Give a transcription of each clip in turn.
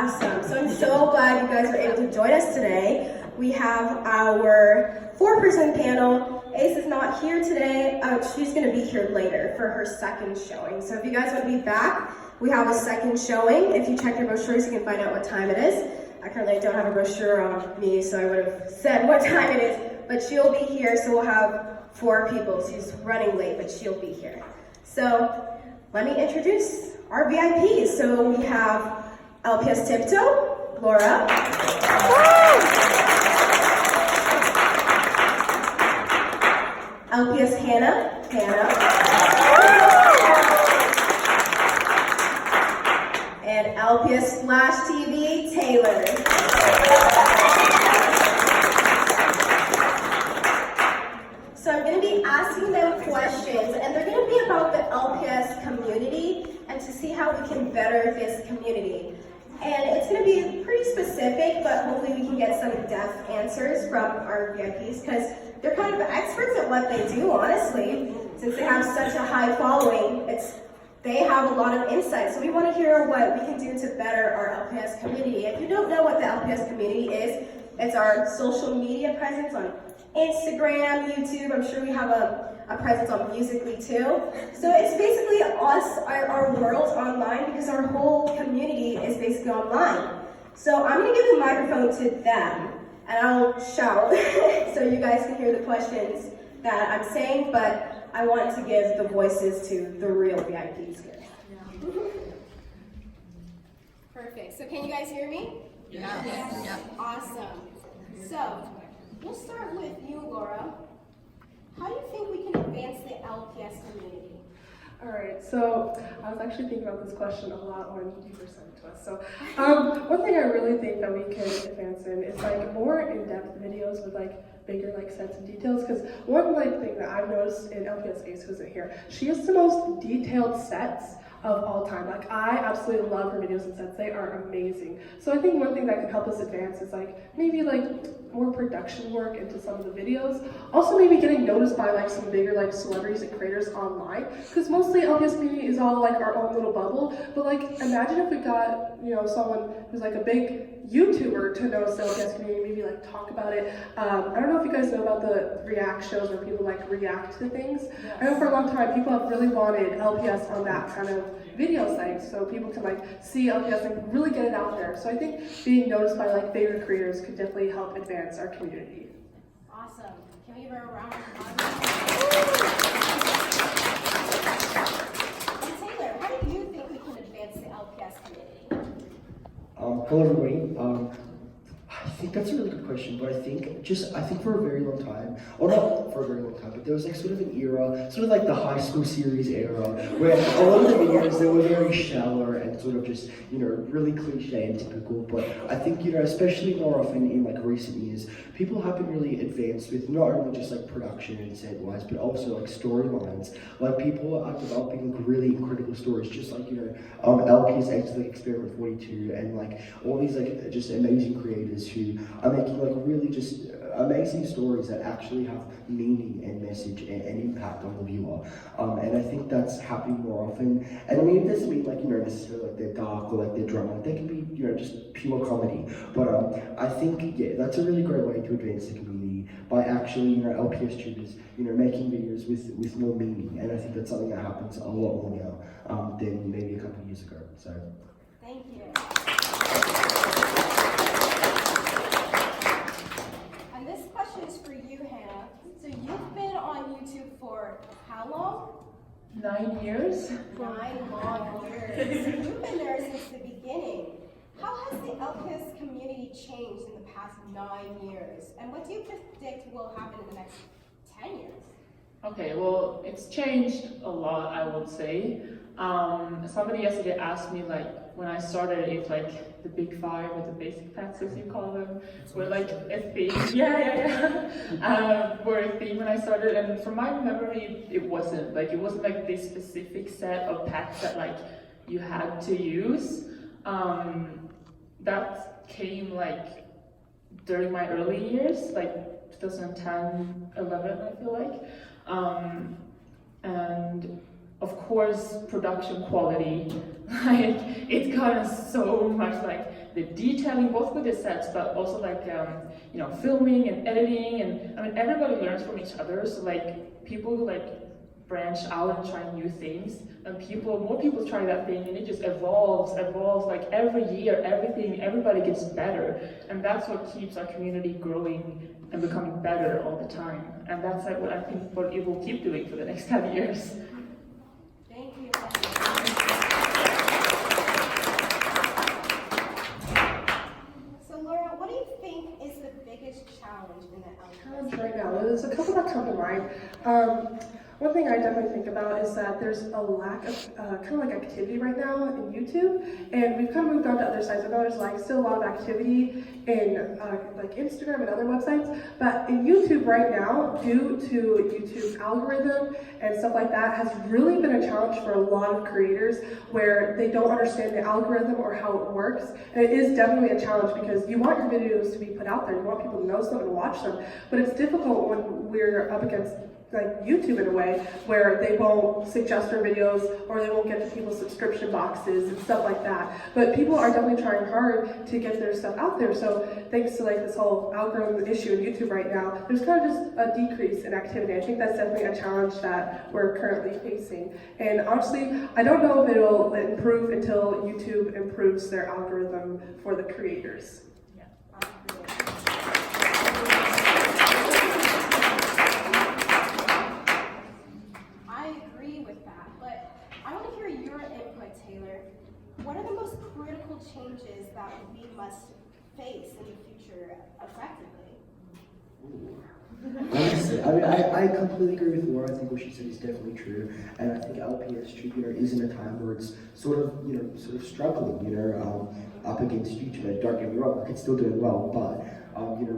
Awesome. So I'm so glad you guys were able to join us today. We have our 4-person panel. Ace is not here today. She's going to be here later for her second showing. So if you guys want to be back, we have a second showing. If you check your brochures, you can find out what time it is. I currently don't have a brochure on me, so I would have said what time it is. But she'll be here, so we'll have 4 people. She's running late, but she'll be here. So let me introduce our VIPs. So we have LPS Tiptoe, Laura. LPS Hannah. And LPS Flash TV, Taylor. So I'm going to be asking them questions, and they're going to be about the LPS community and to see how we can better this community. And it's going to be pretty specific, but hopefully we can get some in-depth answers from our VIPs, because they're kind of experts at what they do, honestly. Since they have such a high following, they have a lot of insight. So we want to hear what we can do to better our LPS community. If you don't know what the LPS community is, it's our social media presence on Instagram, YouTube. I'm sure we have a presence on Musical.ly too. So it's basically us, our world online, because our whole community is basically online. So I'm going to give the microphone to them, and I'll shout so you guys can hear the questions that I'm saying, but I want to give the voices to the real VIPs here. Yeah. Perfect. So can you guys hear me? Yeah. Awesome. So we'll start with you, Laura. How do you think we can advance the LPS community? All right, so I was actually thinking about this question a lot when you were sent to us. So one thing I really think that we can advance in is like more in-depth videos with like bigger like sets and details. Because one like thing that I've noticed in LPS Ace, who's here, she has the most detailed sets of all time. Like I absolutely love her videos and sets. They are amazing. So I think one thing that can help us advance is like maybe like more production work into some of the videos. Also maybe getting noticed by like some bigger like celebrities and creators online. Because mostly LPS community is all like our own little bubble. But like imagine if we got, you know, someone who's like a big YouTuber to notice the LPS community, maybe like talk about it. I don't know if you guys know about the react shows where people like react to things. Yes. I know for a long time people have really wanted LPS on that kind of video site, so people can like see LPS and really get it out there. So I think being noticed by like bigger creators could definitely help advance our community. Awesome. Can we give her a round of applause? And Taylor, how do you think we can advance the LPS community? Hello everybody. I think that's a really good question, but I think for a very long time, or not for a very long time, but there was like sort of an era, sort of like the high school series era, where a lot of the videos, they were very shallow and sort of just, you know, really cliche and typical. But I think, you know, especially more often in like recent years, people have been really advanced with not only just like production and set-wise, but also like storylines. Like people are developing like really incredible stories, just like, you know, LP's like Experiment 42 and like all these like just amazing creators who are making like really just amazing stories that actually have meaning and message and impact on the viewer. And I think that's happening more often. And I mean, it doesn't mean like, you know, necessarily like they're dark or like they're drama. They can be, you know, just pure comedy. But I think, yeah, that's a really great way to advance the community by actually, you know, LPS tubers, you know, making videos with more meaning. And I think that's something that happens a lot more now than maybe a couple of years ago. So. Thank you. And this question is for you, Hannah. So you've been on YouTube for how long? 9 years. 9 long years. You've been there since the beginning. How has the LPS community changed in the past 9 years? And what do you predict will happen in the next 10 years? Okay, well, it's changed a lot, I would say. Somebody yesterday asked me, like, when I started, if, like, the big five or the basic facts, as you call them, were, like, a thing. Were a thing when I started, and from my memory, it wasn't. Like, it wasn't, like, this specific set of packs that, like, you had to use. That came, like, during my early years, like, 2010, 11, I feel like. And of course, production quality. Like, it's gotten so much, like, the detailing, both with the sets, but also, like, you know, filming and editing, and, I mean, everybody learns from each other, so, like, people who, like, branch out and try new things, and more people try that thing, and it just evolves, like, every year, everybody gets better, and that's what keeps our community growing and becoming better all the time, and that's, like, what I think what it will keep doing for the next 10 years. Thank you. So Laura, what do you think is the biggest challenge in the Challenge LPS? right now. There's a couple that come to mind. One thing I definitely think about is that there's a lack of kind of like activity right now in YouTube, and we've kind of moved on to other sites. I know there's like still a lot of activity in like Instagram and other websites, but in YouTube right now, due to YouTube's algorithm and stuff like that, has really been a challenge for a lot of creators where they don't understand the algorithm or how it works. And it is definitely a challenge because you want your videos to be put out there, you want people to know them and watch them, but it's difficult when we're up against like YouTube in a way where they won't suggest our videos or they won't get to people's subscription boxes and stuff like that. But people are definitely trying hard to get their stuff out there. So thanks to like this whole algorithm issue in YouTube right now, there's kind of just a decrease in activity. I think that's definitely a challenge that we're currently facing. And honestly, I don't know if it'll improve until YouTube improves their algorithm for the creators. What are the most critical changes that we must face in the future effectively? Honestly, I mean, I completely agree with Laura. I think what she said is definitely true, and I think LpsTube, is in a time where it's sort of struggling, up against YouTube. And don't get me wrong, it's still doing well, but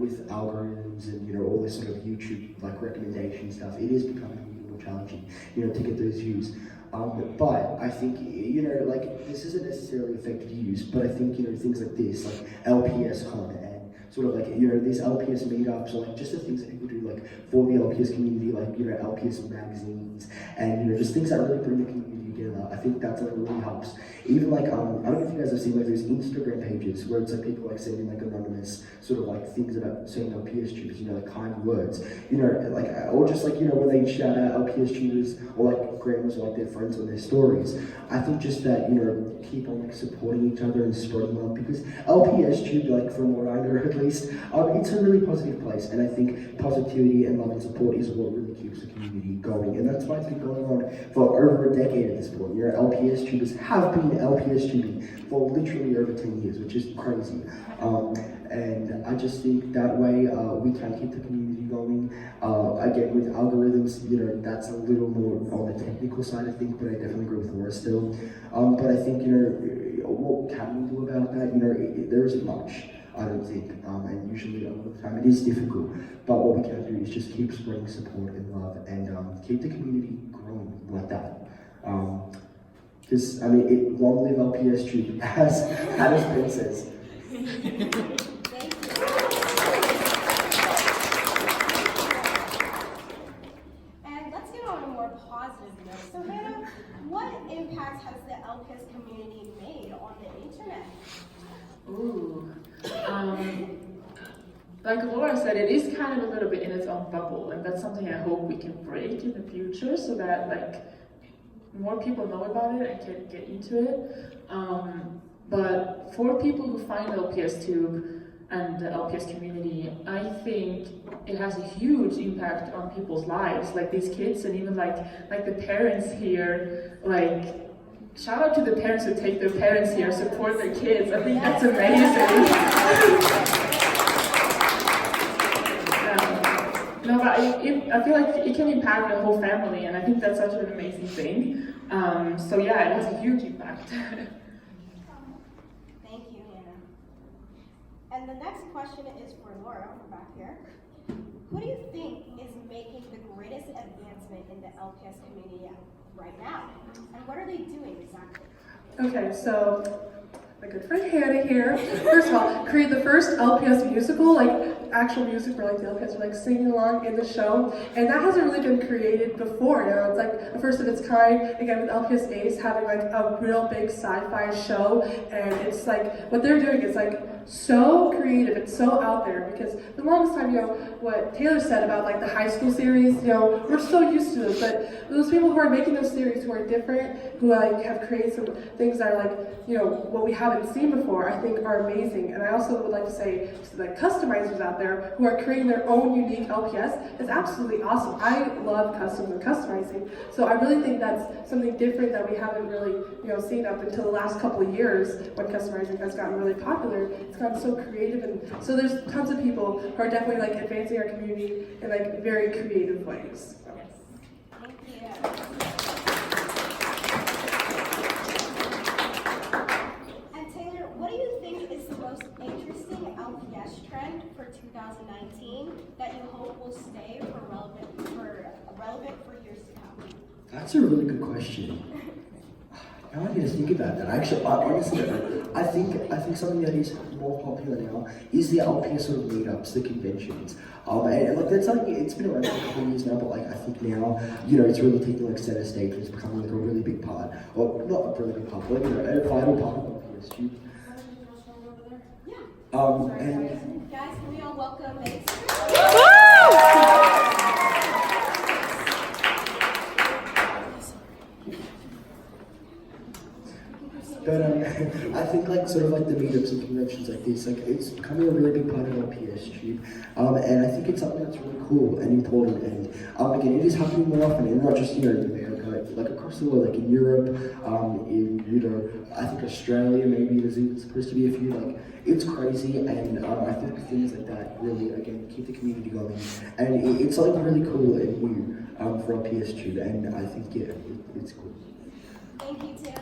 with algorithms and all this sort of YouTube like recommendation stuff, it is becoming a little more challenging, to get those views. But I think, like, this isn't necessarily affected views, but I think, things like this, like LpsCon and sort of like, these LPS meetups, or like just the things that people do, like, for the LPS community, like, LPS magazines, and, just things that really bring the community together. I think that's what really helps. Even like, I don't know if you guys have seen like those Instagram pages where it's like people like sending like anonymous sort of like things about saying LPS tubers, like kind words, like, or just like, when they shout out LPS tubers or like grandmas or like their friends on their stories. I think just that, keep on like supporting each other and spreading love, because LPS tube, like from what I know at least, it's a really positive place, and I think positivity and love and support is what really keeps the community going, and that's why it's been going on for over a decade at this point. LPS tubers have been LPS tubing for literally over 10 years, which is crazy. And I just think that way we can keep the community going. Again, with algorithms, that's a little more on the technical side of things, but I definitely agree with Laura still. But I think, what can we do about that? There isn't much, I don't think, and usually a lot of the time it is difficult. But what we can do is just keep spreading support and love, and keep the community growing like that. Because, long live LPS tube, as Ben says. Thank you. And let's get on a more positive note. So Hannah, what impact has the LPS community made on the internet? Ooh. Like Laura said, it is kind of a little bit in its own bubble, and that's something I hope we can break in the future, so that like more people know about it and can get into it. But for people who find LPS Tube and the LPS community, I think it has a huge impact on people's lives, like these kids, and even like the parents here. Like, shout out to the parents who take their parents here, support their kids. I think that's amazing. No, but I feel like it can impact the whole family, and I think that's such an amazing thing. So yeah, it has a huge impact. Thank you, Hannah. And the next question is for Laura, we're back here. Who do you think is making the greatest advancement in the LPS community right now? And what are they doing exactly? Okay, so my good friend Hannah here. First of all, create the first LPS musical. Like, actual music where like the LPS are like singing along in the show, and that hasn't really been created before. You know, it's like a first of its kind. Again, with LPS Ace having like a real big sci-fi show, and it's like what they're doing is like so creative, it's so out there, because the longest time, you know, what Taylor said about like the high school series, you know, we're so used to those, but those people who are making those series who are different, who like have created some things that are like, you know, what we haven't seen before, I think are amazing. And I also would like to say to the customizers out there who are creating their own unique LPS, is absolutely awesome. I love customs and customizing, so I really think that's something different that we haven't really, you know, seen up until the last couple of years when customizing has gotten really popular. It's gotten so creative, and so there's tons of people who are definitely like advancing our community in like very creative ways. So. Thank you. And Taylor, what do you think is the most interesting LPS trend for 2019 that you hope will stay relevant for years to come? That's a really good question. Now I need to think about that. Actually, I honestly don't know. I think something that is more popular now is the LPS sort of meetups, the conventions. And like that's something, it's been around for a couple of years now, but like I think now, you know, it's really taking like center stage and it's becoming like a really big part, or not a really big part, but like, you know, a vital part of LPS too. Yeah. And Guys, can we all welcome Mason? But I think like sort of like the meetups and conventions like this, like it's becoming a really big part of LPS tube, and I think it's something that's really cool and important. And again, it is happening more often, and not just, you know, in America, like across the world, like in Europe, in, you know, I think Australia maybe there's even supposed to be a few. Like it's crazy, and I think things like that really again keep the community going, and it's something really cool and new for LPS tube, and I think yeah, it's cool. Thank you, Taylor.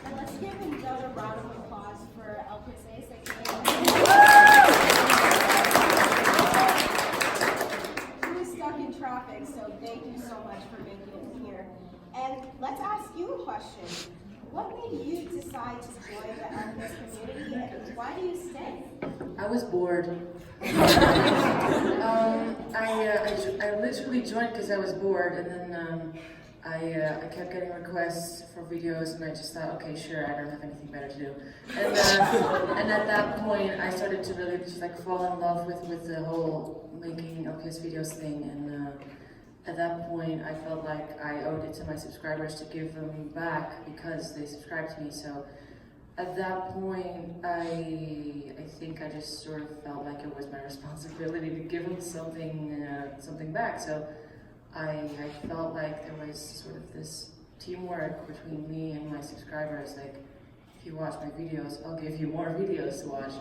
And let's give another round of applause for LpsCon. He was stuck in traffic, so thank you so much for making it here. And let's ask you a question. What made you decide to join the LPS community, and why do you stay? I was bored. I literally joined because I was bored, and then I kept getting requests for videos, and I just thought, okay, sure, I don't have anything better to do. And at that point, I started to really just like fall in love with the whole making LPS videos thing, and at that point, I felt like I owed it to my subscribers to give them back because they subscribed to me. So at that point, I think I just sort of felt like it was my responsibility to give them something back. So I felt like there was sort of this teamwork between me and my subscribers. Like, if you watch my videos, I'll give you more videos to watch.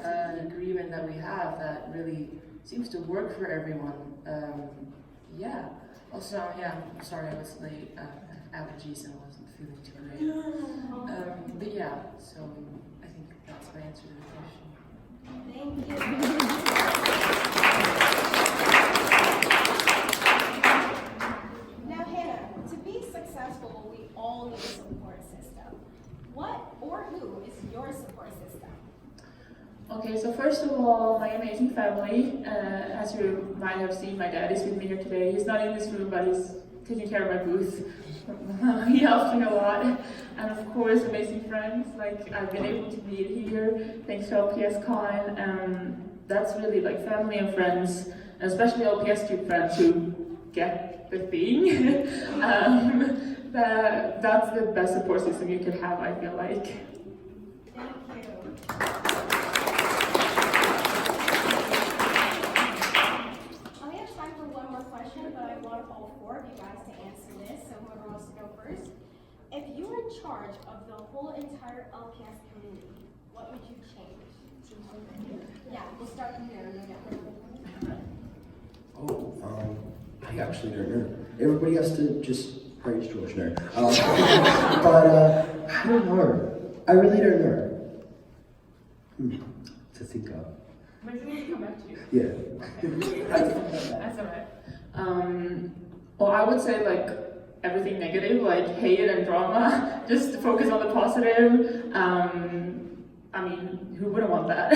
An agreement that we have that really seems to work for everyone. Yeah. Also, yeah, I'm sorry I was late. I have allergies and wasn't feeling too great. But yeah, so I think that's my answer to the question. Thank you. Now, Hannah, to be successful, we all need a support system. What or who is your support system? Okay, so first of all, my amazing family. As you might have seen, my dad is with me here today. He's not in this room, but he's taking care of my booth. He helps me a lot. And of course, amazing friends, like I've been able to meet here, thanks to LpsCon. That's really like family and friends, and especially LPS Tube friends who get the thing. That's the best support system you could have, I feel like. Thank you. I have time for one more question, but I want all four of you guys to answer this, so whoever wants to go first. If you were in charge of the whole entire LPS community, what would you change? Yeah, we'll start from here. I actually don't know. Everybody has to just praise George now. But I don't know. I really don't know. To think of. Maybe we'll come back to you. Yeah. That's alright. Well, I would say like everything negative, like hate and drama, just focus on the positive. I mean, who wouldn't want that?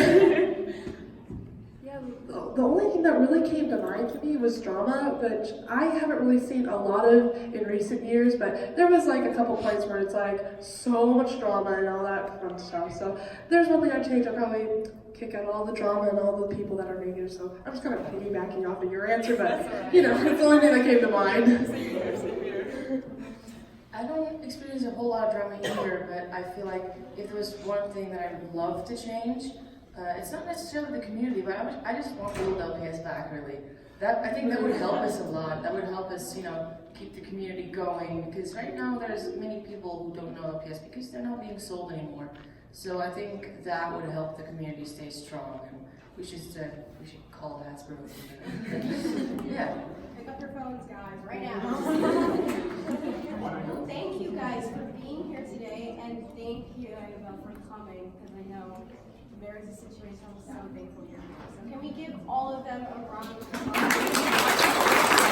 Yeah, the only thing that really came to mind to me was drama, which I haven't really seen a lot of in recent years, but there was like a couple points where it's like so much drama and all that fun stuff. So there's one thing I'd change. I'd probably kick out all the drama and all the people that are negative. So I'm just kind of piggybacking off of your answer, but you know, it's the only thing that came to mind. I don't experience a whole lot of drama either, but I feel like if there was one thing that I would love to change, it's not necessarily the community, but I just want the old LPS back, really. I think that would help us a lot. That would help us, you know, keep the community going, because right now there's many people who don't know LPS because they're not being sold anymore. So I think that would help the community stay strong, and we should call that growth. Yeah. Pick up your phones, guys, right now. Thank you guys for being here today, and thank you, Annabelle, for coming, because I know there is a situation I'm so thankful you're here. So can we give all of them a round of applause?